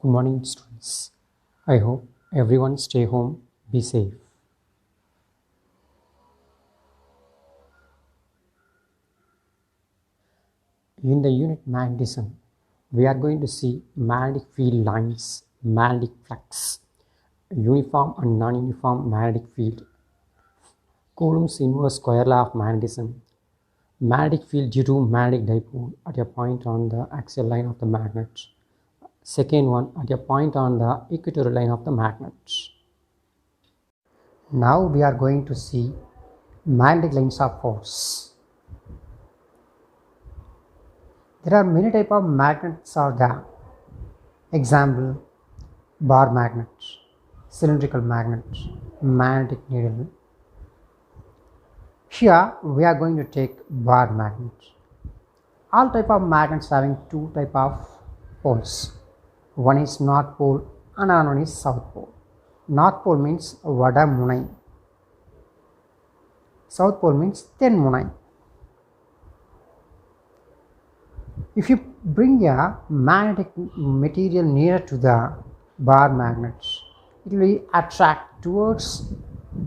Good morning, students. I hope everyone stay home, be safe. In the unit magnetism, we are going to see magnetic field lines, magnetic flux, uniform and non-uniform magnetic field, Coulomb's inverse square law of magnetism, magnetic field due to magnetic dipole at a point on the axial line of the magnet. Second one at a point on the equatorial line of the magnet. Now we are going to see magnetic lines of force. There are many types of magnets are there. Example, bar magnet, cylindrical magnet, magnetic needle. Here we are going to take bar magnet. All type of magnets having two type of poles. One is north pole and another one is south pole. North pole means vada munai. South pole means ten munai. If you bring a magnetic material near to the bar magnet, it will attract towards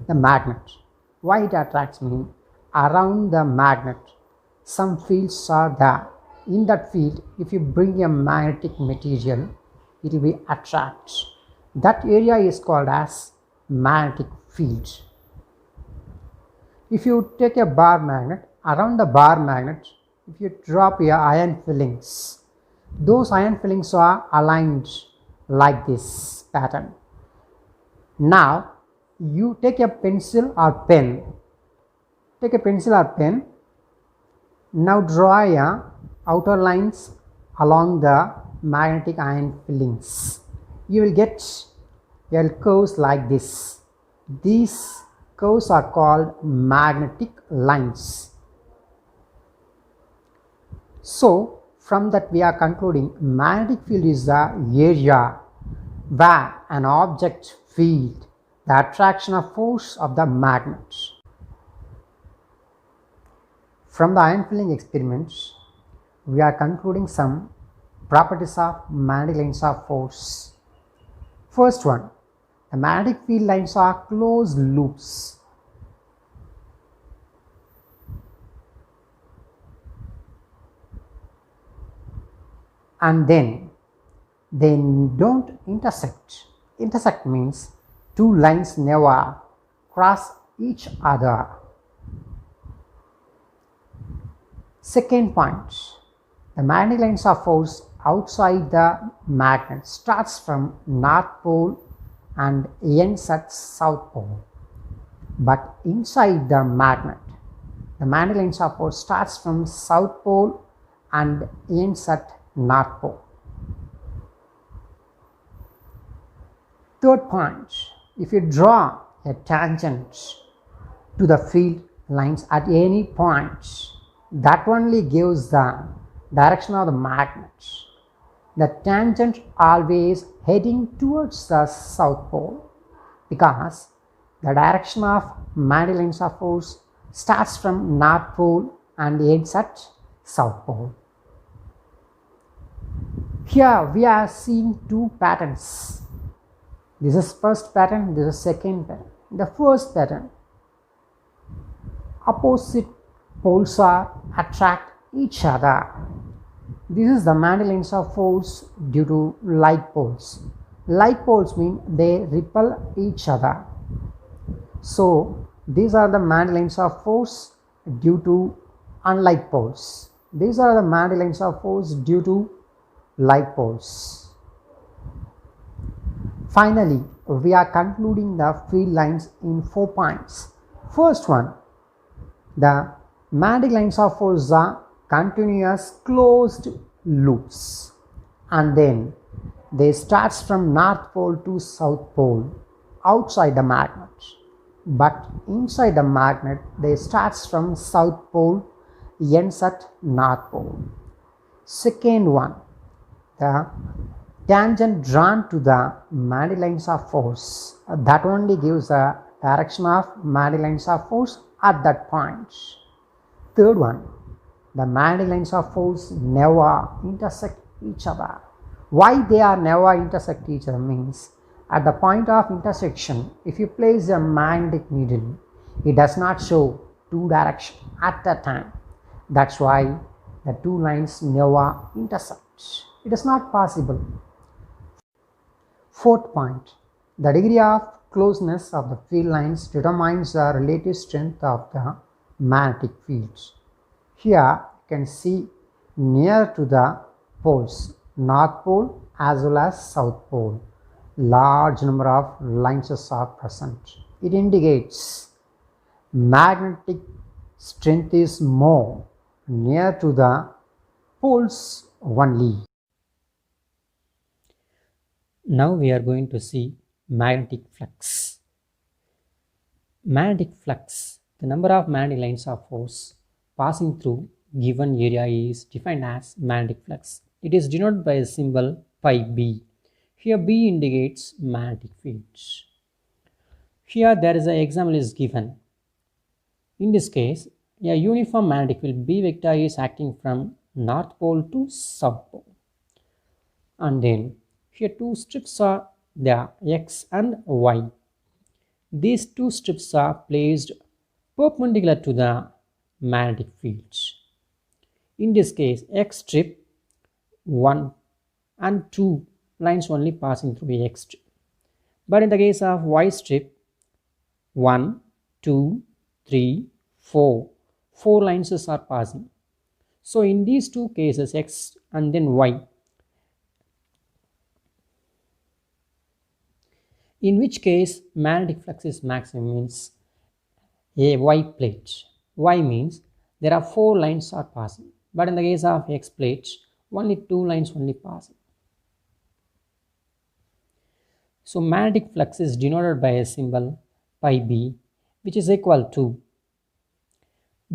the magnet. Why it attracts means around the magnet some fields are there. In that field, if you bring a magnetic material, it will be attract. That area is called as magnetic field. If you take a bar magnet, around the bar magnet, if you drop your iron fillings, those iron fillings are aligned like this pattern. Now you take a pencil or pen. Take a pencil or pen. Now draw a outer lines along the magnetic iron fillings. You will get a curves like this. These curves are called magnetic lines. So from that we are concluding magnetic field is the area where an object field the attraction of force of the magnet. From the iron filling experiments, we are concluding some properties of magnetic lines of force. First one, the magnetic field lines are closed loops. And then they don't intersect. Intersect means two lines never cross each other. Second point, the magnetic lines of force outside the magnet starts from north pole and ends at south pole. But inside the magnet, the magnetic lines of force starts from south pole and ends at north pole. Third point, if you draw a tangent to the field lines at any point, that only gives the direction of the magnet. The tangent always heading towards the south pole because the direction of magnetic lines of force starts from north pole and ends at south pole. Here we are seeing two patterns. This is first pattern, this is second pattern. The first pattern, opposite poles are attract each other. This is the magnetic lines of force due to like poles. Like poles mean they repel each other. So these are the magnetic lines of force due to unlike poles. These are the magnetic lines of force due to like poles. Finally, we are concluding the field lines in 4 points. First one, the magnetic lines of force are continuous closed loops, and then they start from north pole to south pole outside the magnet, but inside the magnet they start from south pole ends at north pole. Second one, the tangent drawn to the magnetic lines of force, that only gives the direction of magnetic lines of force at that point. Third one, the magnetic lines of force never intersect each other. Why they are never intersect each other means at the point of intersection, if you place a magnetic needle, it does not show two directions at a time. That's why the two lines never intersect. It is not possible. Fourth point, the degree of closeness of the field lines determines the relative strength of the magnetic fields. Here you can see near to the poles, North Pole as well as South Pole, large number of lines are present. It indicates magnetic strength is more near to the poles only. Now we are going to see magnetic flux. Magnetic flux, the number of magnetic lines of force passing through given area is defined as magnetic flux. It is denoted by a symbol pi b. Here b indicates magnetic fields. Here there is an example is given. In this case, a uniform magnetic field B vector is acting from North Pole to South Pole. And then here two strips are there, X and Y. These two strips are placed perpendicular to the magnetic fields. In this case, X strip 1 and 2 lines only passing through the X strip. But in the case of Y strip, 1, 2, 3, 4 lines are passing. So in these two cases, X and then Y, in which case magnetic flux is maximum means a Y plate. Y means there are 4 lines are passing, but in the case of X plate, only 2 lines only passing. So magnetic flux is denoted by a symbol pi b, which is equal to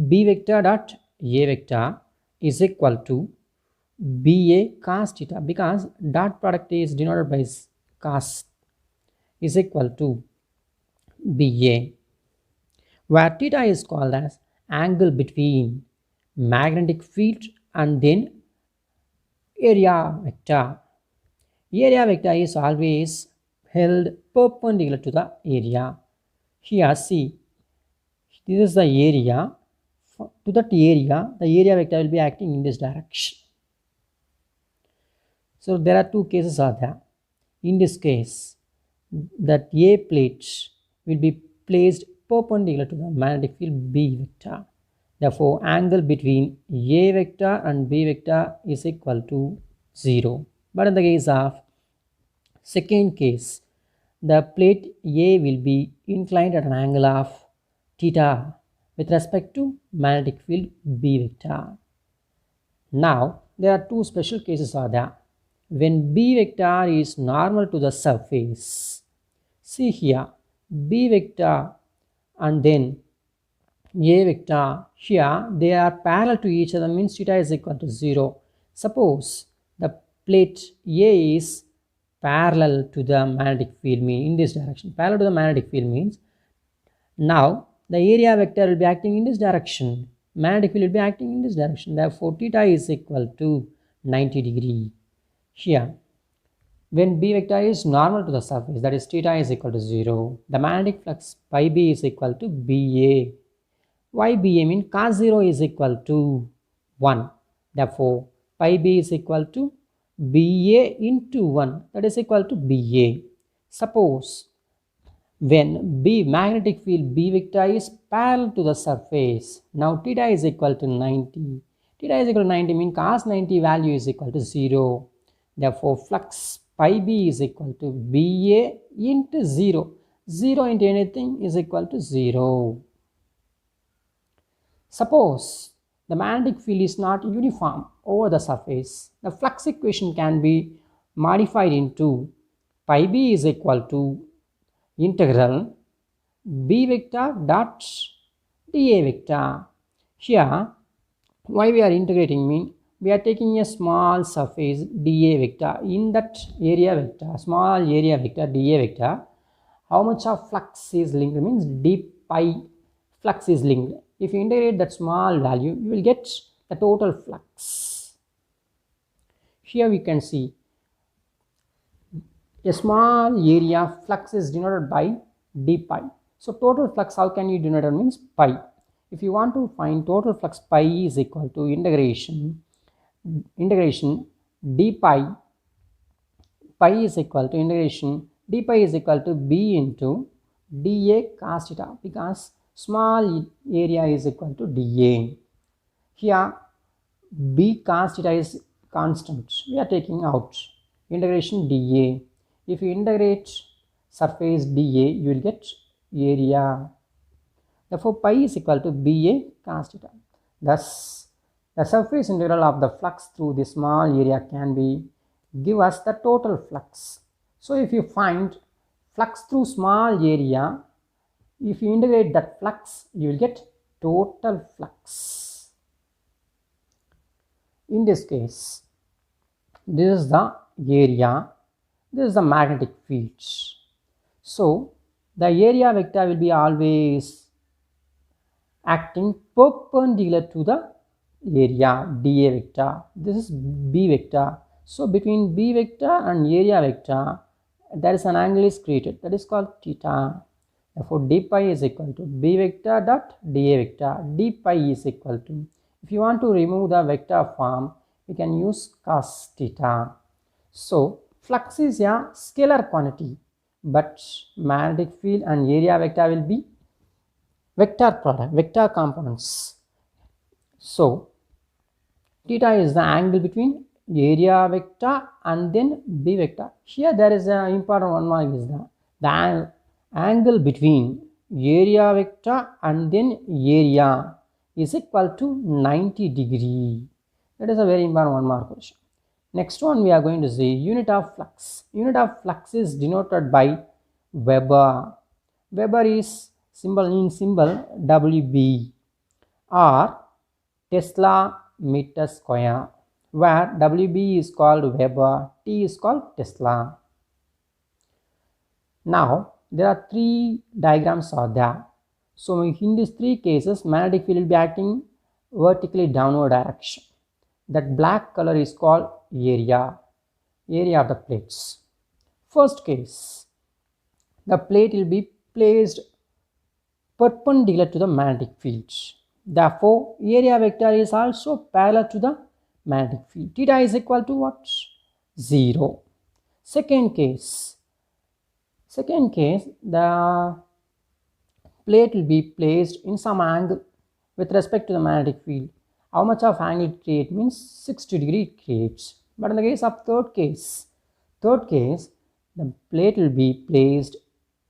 b vector dot a vector is equal to ba cos theta, because dot product is denoted by cos, is equal to ba, where theta is called as angle between magnetic field and then area vector. Area vector is always held perpendicular to the area. Here see, this is the area. To that area, the area vector will be acting in this direction. So there are two cases are there. In this case, that A plate will be placed perpendicular to the magnetic field B vector. Therefore, angle between A vector and B vector is equal to 0. But in the case of second case, the plate A will be inclined at an angle of theta with respect to magnetic field B vector. Now, there are two special cases are there. When B vector is normal to the surface, see here, B vector and then A vector, here they are parallel to each other, means theta is equal to 0. Suppose the plate A is parallel to the magnetic field, mean in this direction, parallel to the magnetic field means now the area vector will be acting in this direction, magnetic field will be acting in this direction. Therefore, theta is equal to 90 degree. Here, when B vector is normal to the surface, that is theta is equal to 0, the magnetic flux pi b is equal to Ba. Why Ba means cos 0 is equal to 1. Therefore, pi b is equal to Ba into 1, that is equal to Ba. Suppose when B magnetic field B vector is parallel to the surface, now theta is equal to 90. Theta is equal to 90 means cos 90 value is equal to 0. Therefore, flux pi b is equal to Ba into 0. 0 into anything is equal to 0. Suppose the magnetic field is not uniform over the surface, the flux equation can be modified into pi b is equal to integral B vector dot dA vector. Here, why we are integrating mean we are taking a small surface dA vector, in that area vector, small area vector dA vector, how much of flux is linked means d pi flux is linked. If you integrate that small value, you will get the total flux. Here we can see A small area flux is denoted by d pi. So total flux, how can you denote it? Means pi. If you want to find total flux, pi is equal to integration d pi is equal to integration d pi is equal to b into dA cos theta, because small area is equal to dA. Here b cos theta is constant, we are taking out integration dA. If you integrate surface dA, you will get area. Therefore pi is equal to BA cos theta. Thus the surface integral of the flux through the small area can be give us the total flux. So if you find flux through small area, if you integrate that flux, you will get total flux. In this case, this is the area, this is the magnetic field. So the area vector will be always acting perpendicular to the area dA vector. This is B vector. So between B vector and area vector, there is an angle is created, that is called theta. Therefore d pi is equal to B vector dot dA vector. D pi is equal to, if you want to remove the vector form, you can use cos theta. So flux is a scalar quantity, but magnetic field and area vector will be vector product, vector components. So theta is the angle between area vector and then B vector. Here there is an important one mark, is the angle between area vector and then area is equal to 90 degree. That is a very important one mark question. Next one we are going to see unit of flux. Unit of flux is denoted by Weber. Weber is symbol WB, or Tesla meter square, where WB is called Weber, T is called Tesla. Now there are three diagrams are there. So in these three cases, magnetic field will be acting vertically downward direction. That black color is called area of the plates. First case, the plate will be placed perpendicular to the magnetic field. Therefore area vector is also parallel to the magnetic field. Theta is equal to what? 0. Second case, the plate will be placed in some angle with respect to the magnetic field. How much of angle it creates? Means 60 degree it creates. But in the case of third case, the plate will be placed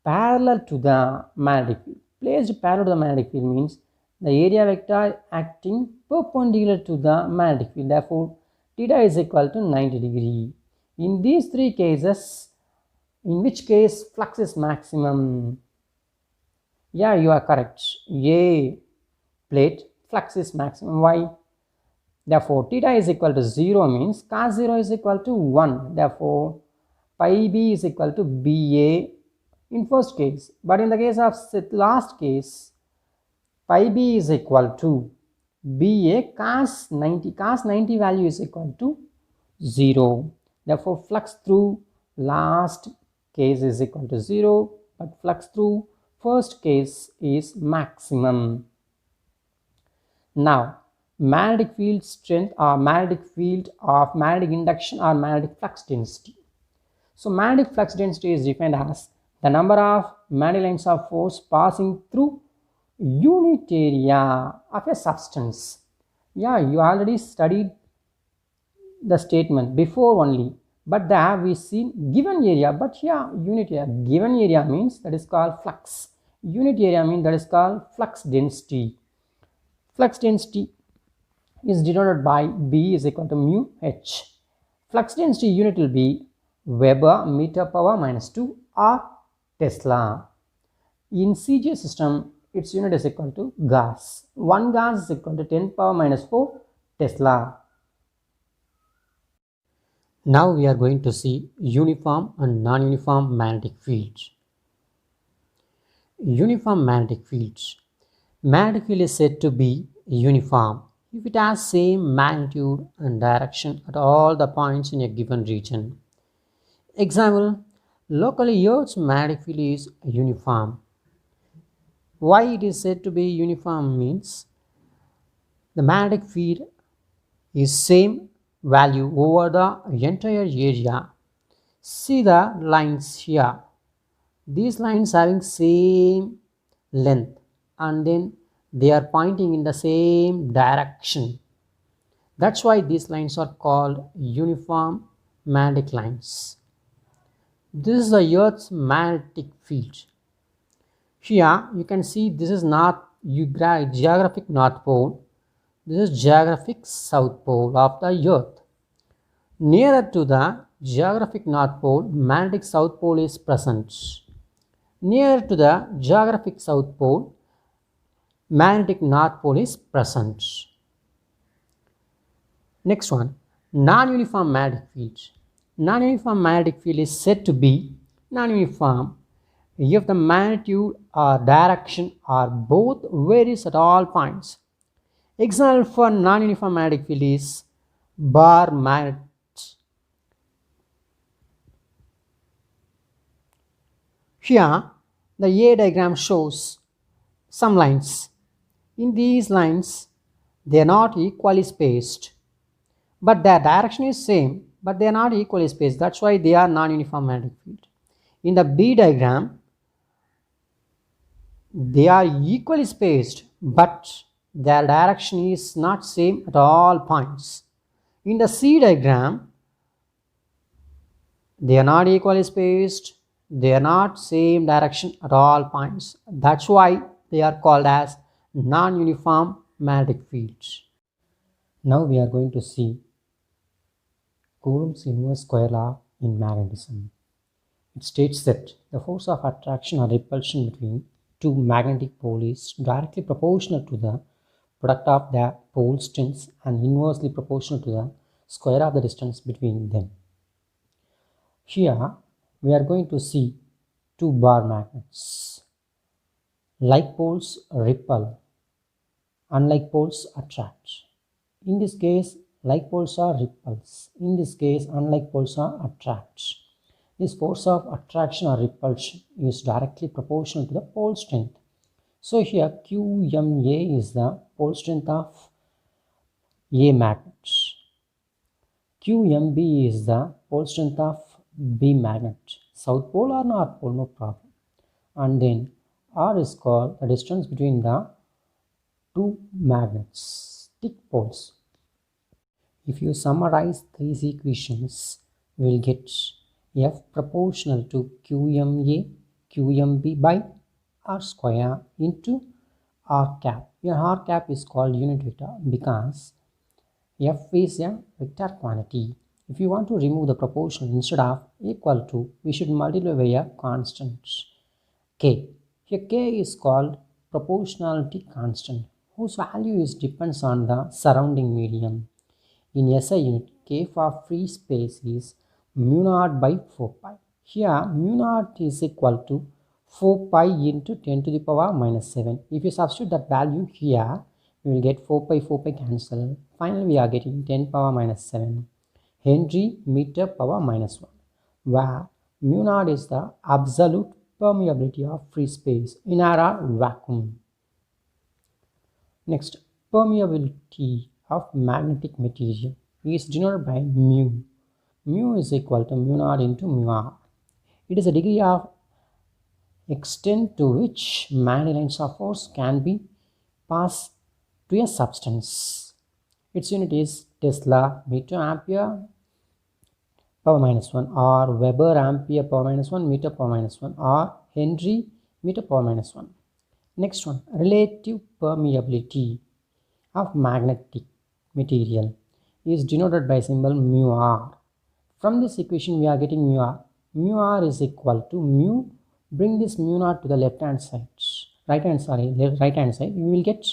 parallel to the magnetic field. Placed parallel to the magnetic field means the area vector acting perpendicular to the magnetic field. Therefore theta is equal to 90 degree. In these three cases, in which case flux is maximum? Yeah, you are correct. A plate flux is maximum. Why? Therefore theta is equal to 0 means cos 0 is equal to 1. Therefore pi b is equal to BA in first case. But in the case of last case, pi b is equal to BA cos 90. Cos 90 value is equal to 0. Therefore flux through last case is equal to 0, but flux through first case is maximum. Now magnetic field strength, or magnetic field of magnetic induction, or magnetic flux density. So magnetic flux density is defined as the number of magnetic lines of force passing through unit area of a substance. Yeah, you already studied the statement before only, but there we see given area, but here unit area. Given area means that is called flux. Unit area means that is called flux density. Flux density is denoted by B is equal to mu H. Flux density unit will be Weber meter power minus 2 or Tesla. In CJ system, its unit is equal to Gauss. 1 Gauss is equal to 10 power minus 4 Tesla. Now we are going to see uniform and non-uniform magnetic fields. Uniform magnetic fields. Magnetic field is said to be uniform if it has same magnitude and direction at all the points in a given region. Example, Locally, Earth's magnetic field is uniform. Why it is said to be uniform means the magnetic field is same value over the entire area. See the lines here. These lines having same length and then they are pointing in the same direction. That's why these lines are called uniform magnetic lines. This is the Earth's magnetic field. Here you can see this is geographic North Pole. This is geographic South Pole of the Earth. Nearer to the geographic North Pole, magnetic South Pole is present. Near to the geographic South Pole, magnetic North Pole is present. Next one, non-uniform magnetic field. Non-uniform magnetic field is said to be non-uniform if the magnitude or direction or both varies at all points. Example for non-uniform magnetic field is bar magnet. Here, the A diagram shows some lines. In these lines, they are not equally spaced, but their direction is same, but they are not equally spaced. That's why they are non-uniform magnetic field. In the B diagram, they are equally spaced, but their direction is not same at all points. In the C diagram, they are not equally spaced, they are not same direction at all points. That's why they are called as non-uniform magnetic fields. Now we are going to see Coulomb's inverse square law in magnetism. It states that the force of attraction or repulsion between two magnetic poles is directly proportional to the product of their pole strengths and inversely proportional to the square of the distance between them. Here we are going to see two bar magnets. Like poles repel, unlike poles attract. In this case, like poles are repulsed. In this case, unlike poles are attract. This force of attraction or repulsion is directly proportional to the pole strength. So here QMA is the pole strength of A magnet. QMB is the pole strength of B magnet. South pole or north pole, no problem. And then R is called the distance between the two magnets, stick poles. If you summarize these equations, we will get F proportional to QMA, QMB by R square into R cap. Here R cap is called unit vector because F is a vector quantity. If you want to remove the proportion instead of equal to, we should multiply by a constant K. Here K is called proportionality constant, whose value depends on the surrounding medium. In SI unit, K for free space is mu naught by 4 pi. Here mu naught is equal to 4 pi into 10 to the power minus 7. If you substitute that value here, we will get 4 pi cancel. Finally, we are getting 10 power minus 7 Henry meter power minus 1, where mu naught is the absolute permeability of free space in our vacuum. Next, permeability of magnetic material is denoted by mu. Mu is equal to mu naught into mu r. It is a degree of extent to which magnetic lines of force can be passed to a substance. Its unit is Tesla meter ampere power minus 1, or Weber ampere power minus 1 meter power minus 1, or Henry meter power minus 1. Next one, relative permeability of magnetic material is denoted by symbol mu r. From this equation we are getting mu r. Mu r is equal to mu, bring this mu naught to the left hand side, right hand side, we will get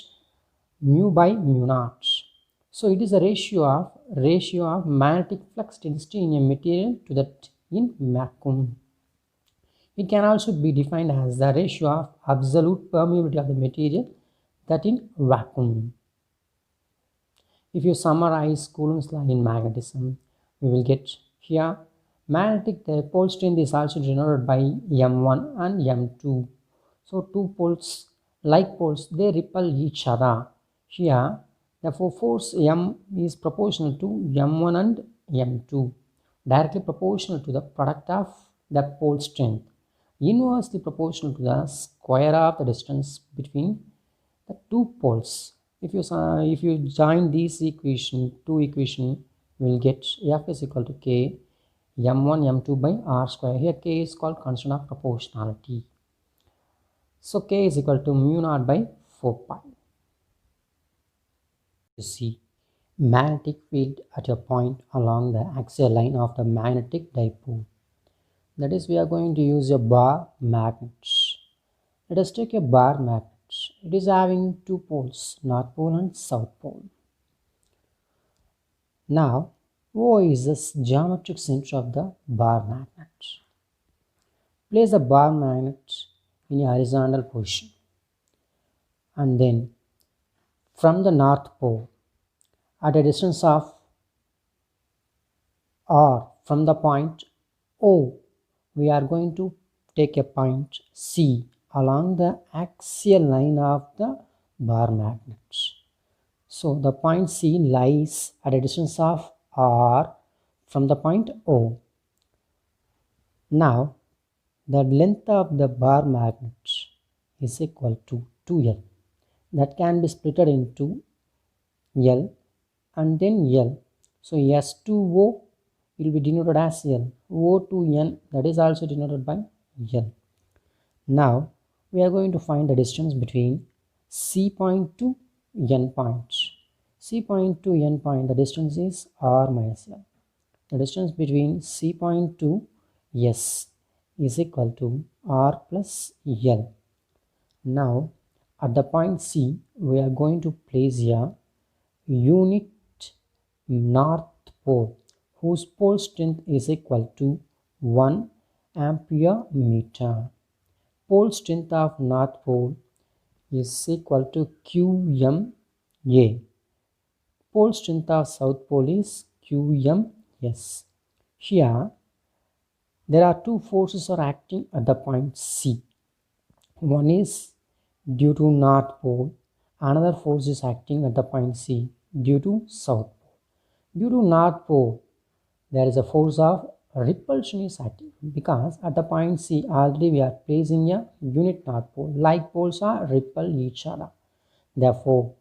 mu by mu naught. So it is a ratio of magnetic flux density in a material to that in vacuum. It can also be defined as the ratio of absolute permeability of the material that in vacuum. If you summarize Coulomb's law in magnetism, we will get here Magnetic dipole strength is also denoted by M1 and M2. So two poles, like poles, they repel each other. Here, therefore force M is proportional to M1 and M2, directly proportional to the product of the pole strength, inversely proportional to the square of the distance between the two poles. If you join these two equation, we will get F is equal to K M1 M2 by R square. Here K is called constant of proportionality. So K is equal to mu naught by 4 pi. You see magnetic field at a point along the axial line of the magnetic dipole. That is, we are going to use a bar magnet. Let us take a bar magnet. It is having two poles, north pole and south pole. Now O is the geometric center of the bar magnet. Place the bar magnet in a horizontal position, and then from the north pole at a distance of R from the point O, we are going to take a point C along the axial line of the bar magnet. So the point C lies at a distance of R from the point O. Now the length of the bar magnet is equal to 2L. That can be split into L and then L. So S2O will be denoted as L. O to N, that is also denoted by L. Now we are going to find the distance between C point to N point. C point to N point, the distance is R minus L. The distance between C point to S is equal to R plus L. Now at the point C, we are going to place a unit north pole whose pole strength is equal to 1 ampere meter. Pole strength of north pole is equal to QMA. Pole strength of south pole is QMS. Here there are two forces are acting at the point C. One is due to north pole, another force is acting at the point C due to south pole. Due to north pole, there is a force of repulsion is acting, because at the point C already we are placing a unit north pole. Like poles are repel each other. Therefore,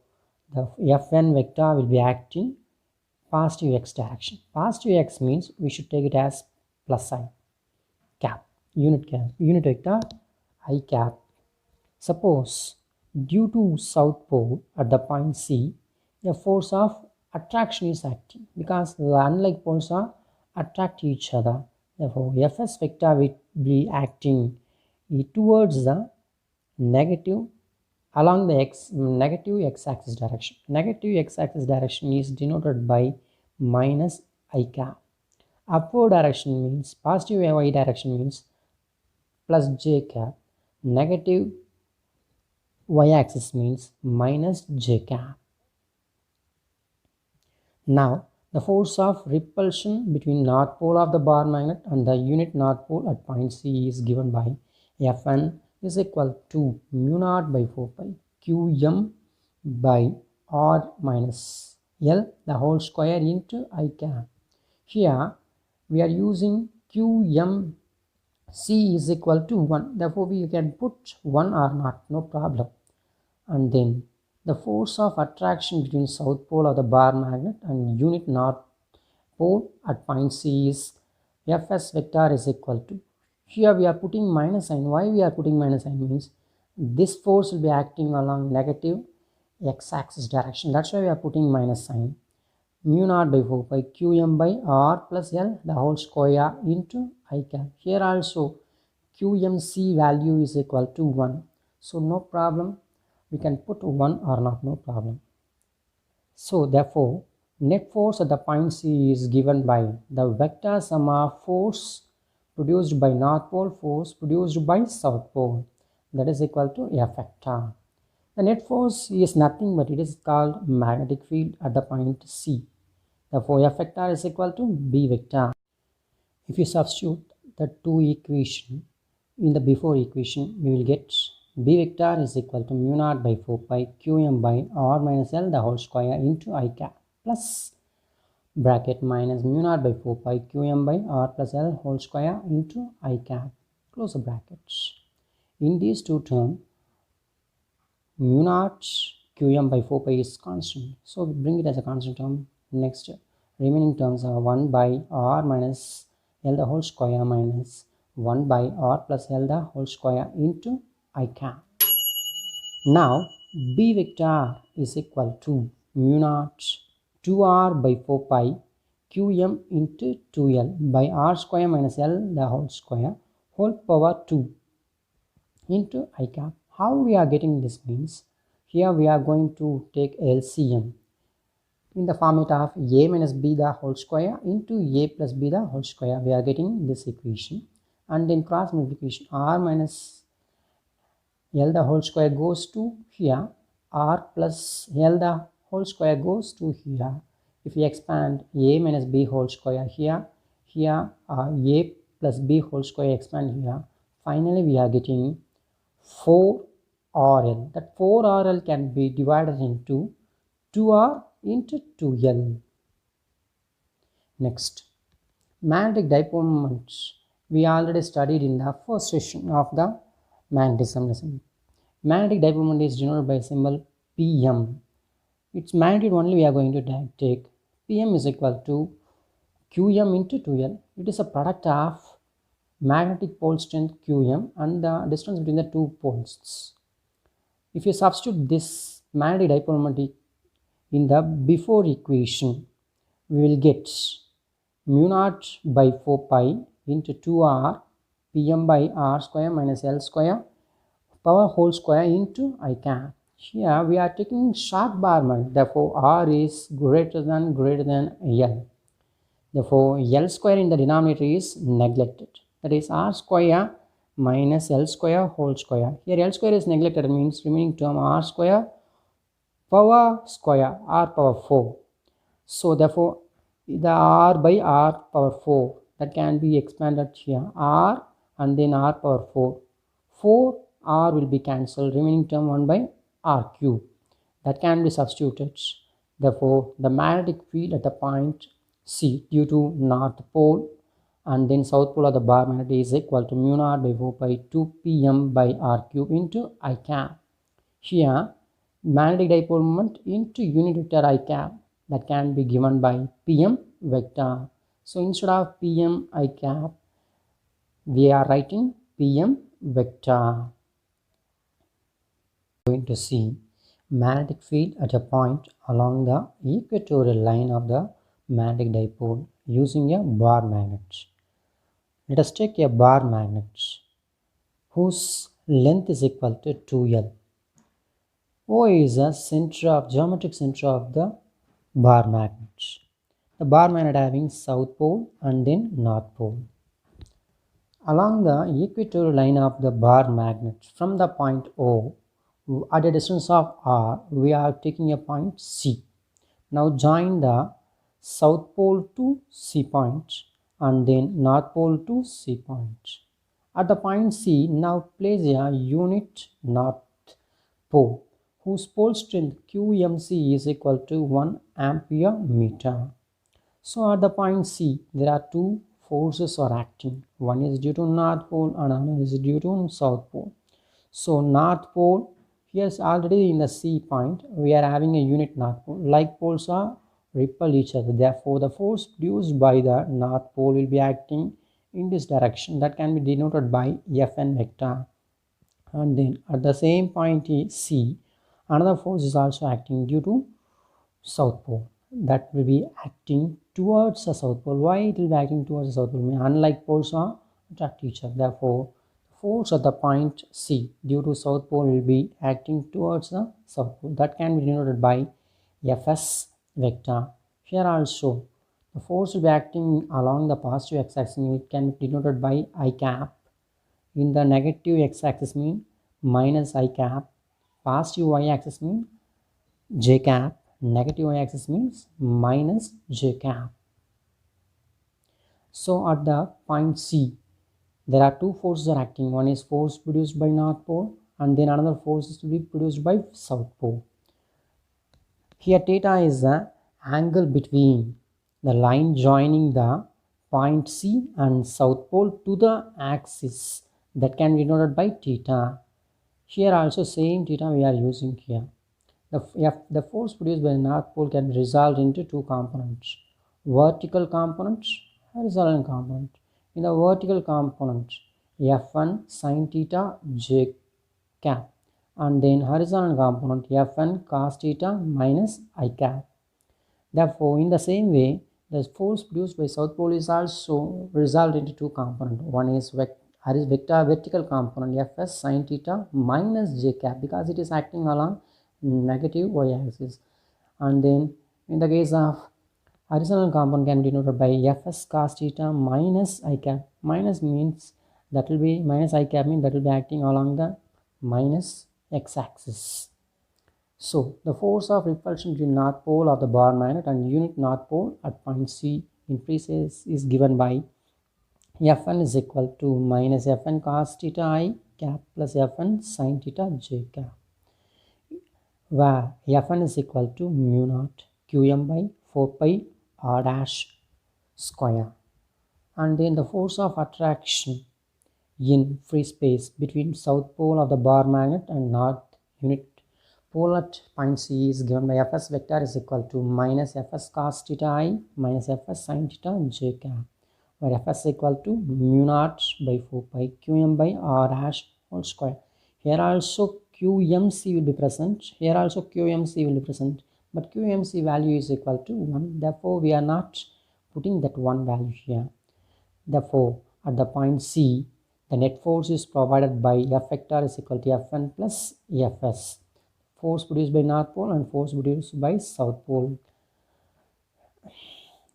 the Fn vector will be acting positive x direction. Positive x means we should take it as plus I cap, unit vector I cap. Suppose due to south pole at the point C, a force of attraction is acting, because unlike poles are attract each other. Therefore, Fs vector will be acting towards the negative along the negative x-axis direction. Negative x-axis direction is denoted by minus I cap. Upward direction means positive y direction means plus j cap. Negative y-axis means minus j cap. Now the force of repulsion between north pole of the bar magnet and the unit north pole at point C is given by Fn is equal to mu naught by 4 pi Qm by R minus L the whole square into I cap. Here we are using QMC is equal to 1. Therefore, we can put 1 or not, no problem. And then the force of attraction between south pole of the bar magnet and unit north pole at point C is Fs vector is equal to. Here we are putting minus sign. Why we are putting minus sign means this force will be acting along negative x-axis direction. That's why we are putting minus sign. Mu naught by 4 pi Qm by R plus L the whole square into I cap. Here also QMC value is equal to 1. So no problem. We can put 1 or not, no problem. So therefore, net force at the point C is given by the vector sum of force produced by north pole, force produced by south pole, that is equal to F vector. The net force is nothing but it is called magnetic field at the point C. Therefore, F vector is equal to B vector. If you substitute the two equation in the before equation, we will get B vector is equal to mu naught by 4 pi qm by r minus L the whole square into I cap plus bracket minus mu naught by 4 pi qm by r plus L whole square into I cap, close the brackets. In these two terms, mu naught qm by 4 pi is constant, so we bring it as a constant term. Next, remaining terms are 1 by r minus L the whole square minus 1 by r plus L the whole square into I cap. Now B vector is equal to mu naught 2r by 4 pi qm into 2l by r square minus L the whole square whole power 2 into I cap. How we are getting this means, here we are going to take LCM in the format of a minus b the whole square into a plus b the whole square. We are getting this equation, and then cross multiplication r minus L the whole square goes to here, r plus L the whole square goes to here. If we expand a minus b whole square here, a plus b whole square expand here, finally we are getting 4RL. That 4RL can be divided into 2R into 2L. Next, magnetic dipole moments. We already studied in the first session of the magnetism lesson. Magnetic dipole moment is denoted by symbol PM. Its magnitude only we are going to take. PM is equal to QM into 2L. It is a product of magnetic pole strength QM and the distance between the two poles. If you substitute this magnetic dipole moment in the before equation, we will get mu naught by 4 pi into 2r pm by r square minus L square power whole square into I cap. Here we are taking short bar magnet, therefore r is greater than L. Therefore L square in the denominator is neglected. That is r square minus L square whole square. Here L square is neglected, means remaining term r square power square r power 4. So therefore the r by r power 4 that can be expanded here, r and then r power 4. 4 r will be cancelled, remaining term 1 by r cube that can be substituted. Therefore the magnetic field at the point C due to north pole and then south pole of the bar magnet is equal to mu naught by 4 pi 2 pm by r cube into I cap. Here magnetic dipole moment into unit vector I cap that can be given by pm vector. So instead of pm I cap, we are writing pm vector. Going to see magnetic field at a point along the equatorial line of the magnetic dipole using a bar magnet. Let us take a bar magnet whose length is equal to 2L. O is the geometric center of the bar magnet. The bar magnet having south pole and then north pole. Along the equatorial line of the bar magnet from the point O at a distance of r, we are taking a point C. Now join the south pole to C point and then north pole to C point. At the point C, now place a unit north pole whose pole strength QMC is equal to 1 ampere meter. So at the point C, there are two forces are acting. One is due to north pole and another is due to south pole. So north pole, here's already in the C point, we are having a unit north pole. Like poles are repel each other. Therefore, the force produced by the north pole will be acting in this direction. That can be denoted by Fn vector. And then at the same point C, another force is also acting due to south pole. That will be acting towards the south pole. Why it will be acting towards the south pole? Unlike poles are attract each other. Therefore, force at the point C due to south pole will be acting towards the south pole. That can be denoted by Fs vector. Here also the force will be acting along the positive x-axis, it can be denoted by I cap. In the negative x-axis mean minus I cap, positive y-axis mean j cap, negative y-axis means minus j cap. So at the point C, there are two forces are acting. One is force produced by North Pole, and then another force is to be produced by South Pole. Here theta is the angle between the line joining the point C and South Pole to the axis, that can be denoted by theta. Here also same theta we are using here. The force produced by the North Pole can result into two components: vertical component, horizontal component. In the vertical component, F1 sin theta j cap, and then horizontal component Fn cos theta minus I cap. Therefore, in the same way, the force produced by South Pole is also result into two components. One is vector vertical component Fs sin theta minus j cap, because it is acting along negative y-axis, and then in the case of horizontal component can be denoted by Fs cos theta minus I cap. Minus means that will be minus I cap, means that will be acting along the minus x-axis. So the force of repulsion between North Pole of the bar magnet and unit North Pole at point C in free space is given by Fn is equal to minus Fn cos theta I cap plus Fn sin theta j cap, where Fn is equal to mu naught Qm by 4 pi r dash square. And then the force of attraction in free space between South Pole of the bar magnet and North unit pole at point C is given by Fs vector is equal to minus Fs cos theta I minus Fs sin theta j cap, where Fs is equal to mu naught by 4 pi Qm by r dash whole square. Here also QMC will be present, here also QMC will be present, but QMC value is equal to 1. Therefore, we are not putting that 1 value here. Therefore, at the point C, the net force is provided by F vector is equal to Fn plus Fs. Force produced by North Pole and force produced by South Pole.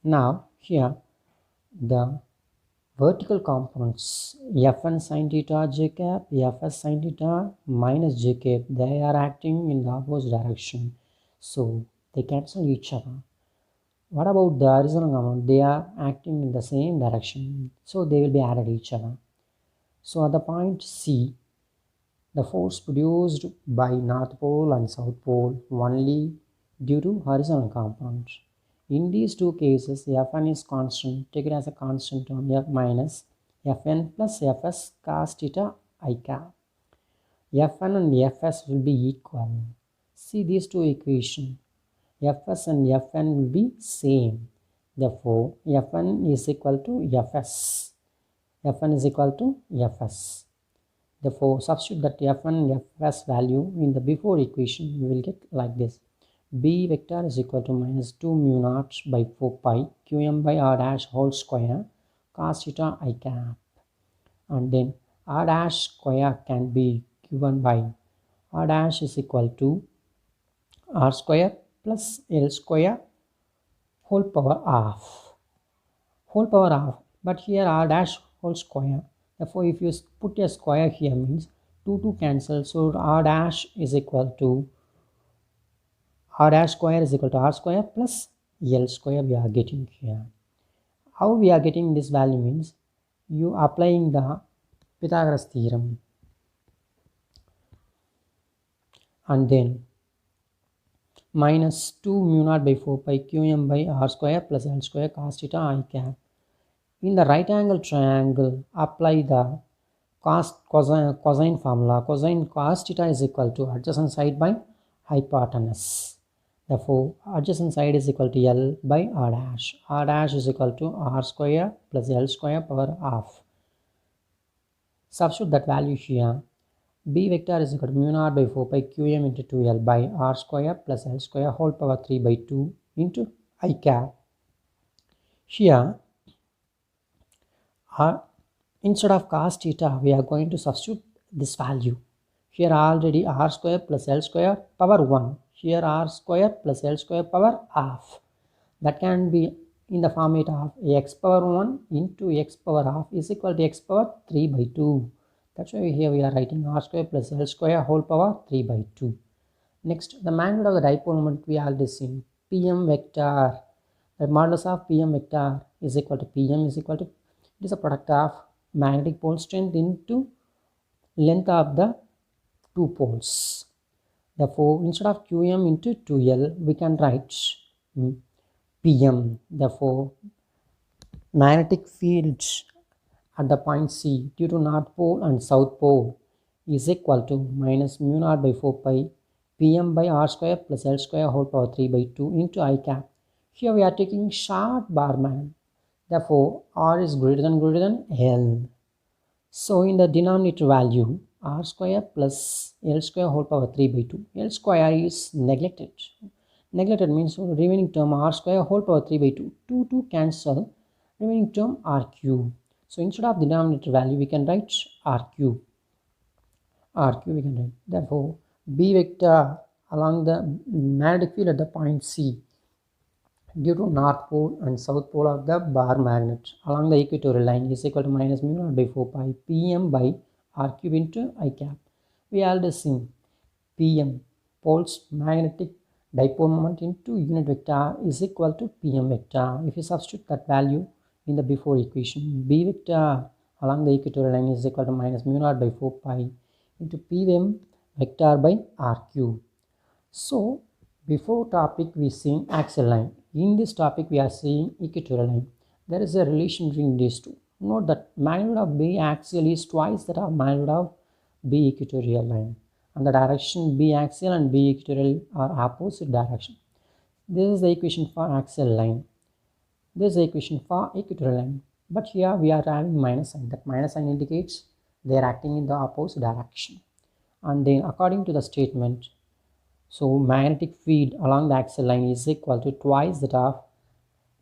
Now, here the vertical components Fn sin theta j cap, Fs sin theta minus j cap, they are acting in the opposite direction, so they cancel each other. What about the horizontal component? They are acting in the same direction, so they will be added each other. So at the point C, the force produced by North Pole and South Pole only due to horizontal component. In these two cases, Fn is constant. Take it as a constant term, F minus Fn plus Fs cos theta I cap. Fn and Fs will be equal. See these two equations. Fs and Fn will be same. Therefore, Fn is equal to Fs. Fn is equal to Fs. Therefore, substitute that Fn and Fs value in the before equation, we will get like this. B vector is equal to minus 2 mu naught by 4 pi Qm by r dash whole square cos theta I cap. And then r dash square can be given by r dash is equal to r square plus L square whole power half. Whole power half. But here r dash whole square. Therefore, if you put a square here means 2 cancel. So r dash is equal to r dash square is equal to r square plus L square we are getting here. How we are getting this value means you applying the Pythagoras theorem, and then minus 2 mu naught by 4 pi Qm by r square plus L square cos theta I cap. In the right angle triangle, apply the cosine formula. Cosine cos theta is equal to adjacent side by hypotenuse. Therefore, adjacent side is equal to L by r dash. R dash is equal to r square plus L square power half. Substitute that value here. B vector is equal to mu naught by 4 pi Qm into 2L by r square plus L square whole power 3 by 2 into I cap. Here, instead of cos theta, we are going to substitute this value. Here already r square plus L square power 1. Here r square plus L square power half. That can be in the format of x power 1 into x power half is equal to x power 3 by 2. That's why here we are writing r square plus L square whole power 3 by 2. Next, the magnitude of the dipole moment we already seen. Pm vector. The modulus of Pm vector is equal to Pm is equal to It is a product of magnetic pole strength into length of the two poles. Therefore, instead of Qm into 2L, we can write Pm. Therefore, magnetic field at the point C due to North Pole and South Pole is equal to minus mu naught by 4 pi Pm by R square plus L square whole power 3 by 2 into I cap. Here we are taking short bar magnet. Therefore, R is greater than L. So in the denominator value, R square plus L square whole power 3 by 2. L square is neglected. Neglected means remaining term R square whole power 3 by 2. 2 cancel. Remaining term R cube. So instead of denominator value, we can write R cube. R cube we can write. Therefore, B vector along the magnetic field at the point C due to North Pole and South Pole of the bar magnet along the equatorial line is equal to minus mu naught by 4 pi Pm by R cube into I cap. We already seen Pm, poles magnetic dipole moment into unit vector is equal to Pm vector. If you substitute that value in the before equation, B vector along the equatorial line is equal to minus mu naught by 4 pi into Pm vector by R cube. So, before topic we seen axial line. In this topic we are seeing equatorial line. There is a relation between these two. Note that magnitude of B axial is twice that of magnitude of B equatorial line. And the direction B axial and B equatorial are opposite direction. This is the equation for axial line. This is the equation for equatorial line. But here we are having minus sign. That minus sign indicates they are acting in the opposite direction. And then according to the statement, so magnetic field along the axial line is equal to twice that of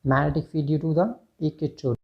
magnetic field due to the equator.